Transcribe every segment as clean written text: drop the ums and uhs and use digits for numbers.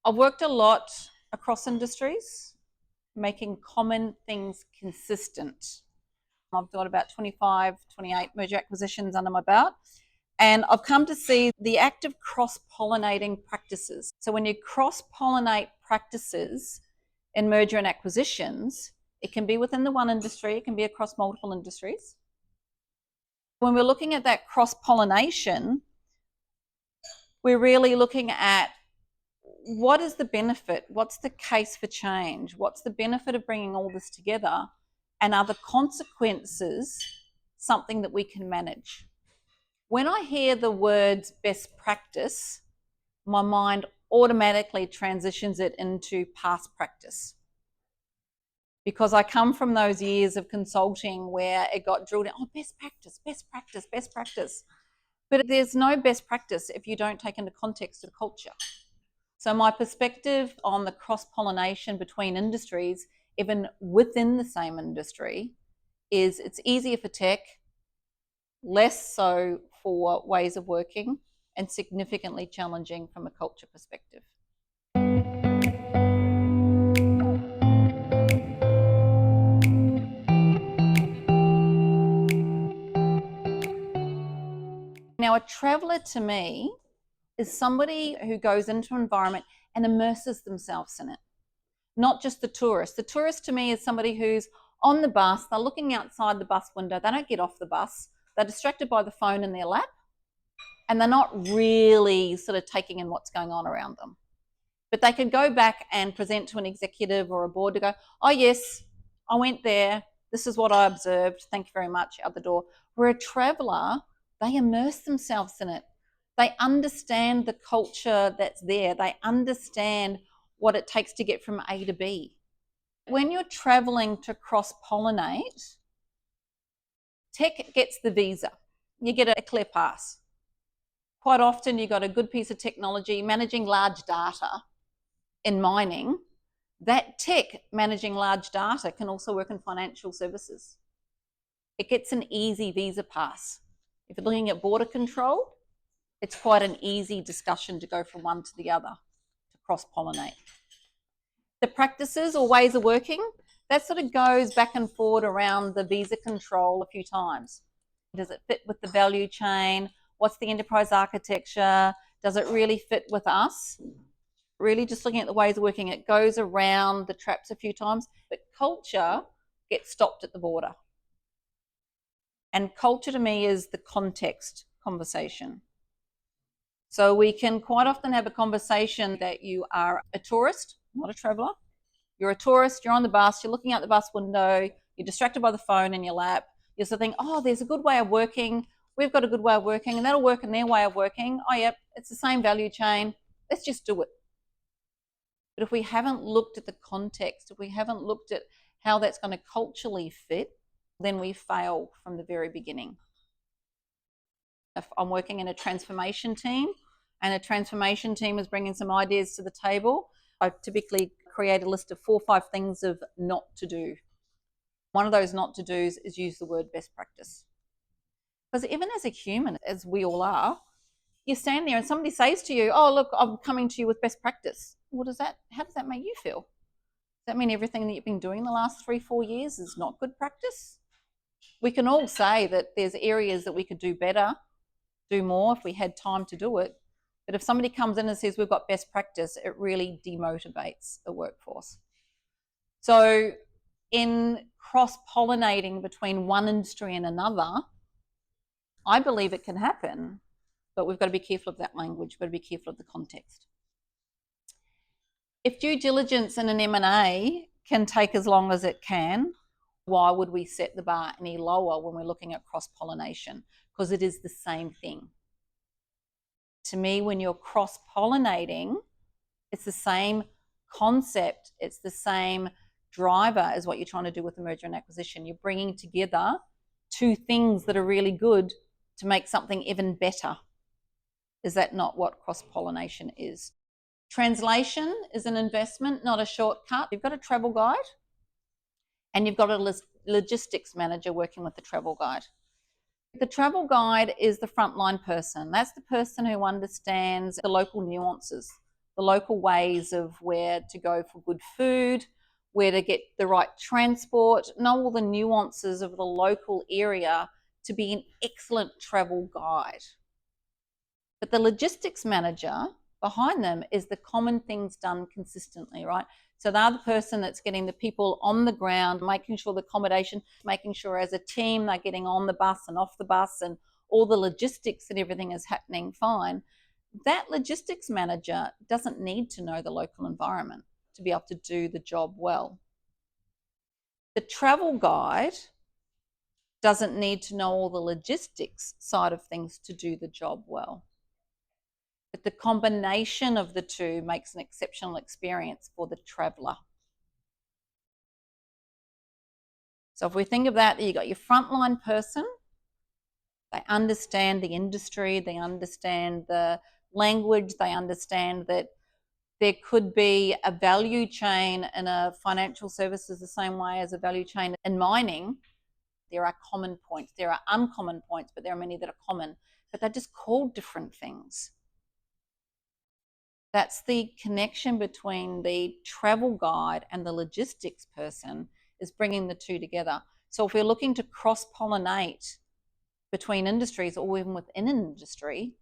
I've worked a lot across industries, making common things consistent. I've got about 25, 28 merger acquisitions under my belt. And I've come to see the act of cross-pollinating practices. So when you cross-pollinate practices in merger and acquisitions, it can be within the one industry, it can be across multiple industries. When we're looking at that cross-pollination, we're really looking at what is the benefit? What's the case for change? What's the benefit of bringing all this together? And are the consequences something that we can manage? When I hear the words best practice, my mind automatically transitions it into past practice. Because I come from those years of consulting where it got drilled in, oh, best practice, best practice, best practice. But there's no best practice if you don't take into context of culture. So my perspective on the cross-pollination between industries, even within the same industry, is it's easier for tech, less so for ways of working, and significantly challenging from a culture perspective. Now, a traveller to me is somebody who goes into an environment and immerses themselves in it. Not just the tourist. The tourist to me is somebody who's on the bus, they're looking outside the bus window, they don't get off the bus, they're distracted by the phone in their lap, and they're not really sort of taking in what's going on around them. But they can go back and present to an executive or a board to go, oh yes, I went there, this is what I observed, thank you very much, out the door. Where a traveller, they immerse themselves in it. They understand the culture that's there. They understand what it takes to get from A to B. When you're traveling to cross-pollinate, tech gets the visa. You get a clear pass. Quite often you've got a good piece of technology managing large data in mining. That tech managing large data can also work in financial services. It gets an easy visa pass. If you're looking at border control, it's quite an easy discussion to go from one to the other, to cross-pollinate. The practices or ways of working, that sort of goes back and forward around the visa control a few times. Does it fit with the value chain? What's the enterprise architecture? Does it really fit with us? Really just looking at the ways of working, it goes around the traps a few times, but culture gets stopped at the border. And culture to me is the context conversation. So we can quite often have a conversation that you are a tourist, not a traveller. You're a tourist, you're on the bus, you're looking out the bus window, you're distracted by the phone in your lap. You're sort of thinking, oh, there's a good way of working. We've got a good way of working, and that'll work in their way of working. Oh, yep, it's the same value chain. Let's just do it. But if we haven't looked at the context, if we haven't looked at how that's going to culturally fit, then we fail from the very beginning. If I'm working in a transformation team and a transformation team is bringing some ideas to the table, I typically create a list of 4 or 5 things of not to do. One of those not to do's is use the word best practice. Because even as a human, as we all are, you stand there and somebody says to you, oh, look, I'm coming to you with best practice. How does that make you feel? Does that mean everything that you've been doing the last 3-4 years is not good practice? We can all say that there's areas that we could do better, do more if we had time to do it. But if somebody comes in and says we've got best practice, it really demotivates a workforce. So in cross-pollinating between one industry and another, I believe it can happen, but we've got to be careful of that language, we've got to be careful of the context. If due diligence in an M&A can take as long as it can, why would we set the bar any lower when we're looking at cross-pollination? Because it is the same thing. To me, when you're cross-pollinating, it's the same concept, it's the same driver as what you're trying to do with the merger and acquisition. You're bringing together 2 things that are really good to make something even better. Is that not what cross-pollination is? Translation is an investment, not a shortcut. You've got a travel guide and you've got a logistics manager working with the travel guide. The travel guide is the frontline person. That's the person who understands the local nuances, the local ways of where to go for good food, where to get the right transport, know all the nuances of the local area to be an excellent travel guide. But the logistics manager behind them is the common things done consistently, right? So they're the person that's getting the people on the ground, making sure the accommodation, making sure as a team they're getting on the bus and off the bus and all the logistics and everything is happening fine. That logistics manager doesn't need to know the local environment to be able to do the job well. The travel guide doesn't need to know all the logistics side of things to do the job well. But the combination of the two makes an exceptional experience for the traveller. So if we think of that, you've got your frontline person. They understand the industry, they understand the language, they understand that there could be a value chain in a financial services the same way as a value chain in mining. There are common points, there are uncommon points, but there are many that are common, but they're just called different things. That's the connection between the travel guide and the logistics person, is bringing the two together. So if we're looking to cross-pollinate between industries or even within an industry,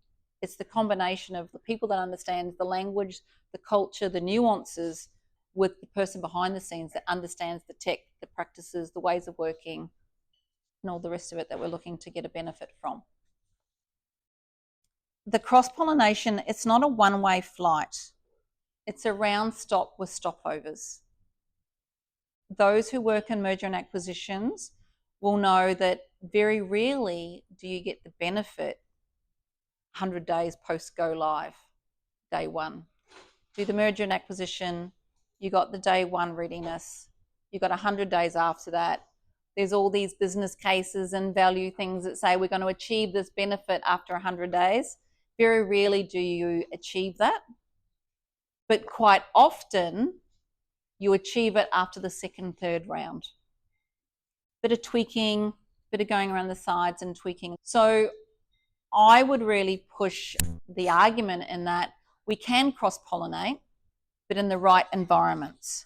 it's the combination of the people that understands the language, the culture, the nuances, with the person behind the scenes that understands the tech, the practices, the ways of working, and all the rest of it that we're looking to get a benefit from. The cross-pollination, it's not a one-way flight. It's a round stop with stopovers. Those who work in merger and acquisitions will know that very rarely do you get the benefit 100 days post go live, day one. Do the merger and acquisition, you got the day one readiness, you got 100 days after that. There's all these business cases and value things that say we're going to achieve this benefit after 100 days. Very rarely do you achieve that. But quite often you achieve it after the second, third round. Bit of tweaking, bit of going around the sides and tweaking. So I would really push the argument in that we can cross-pollinate, but in the right environments.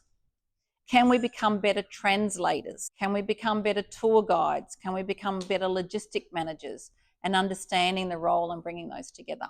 Can we become better translators? Can we become better tour guides? Can we become better logistic managers and understanding the role and bringing those together?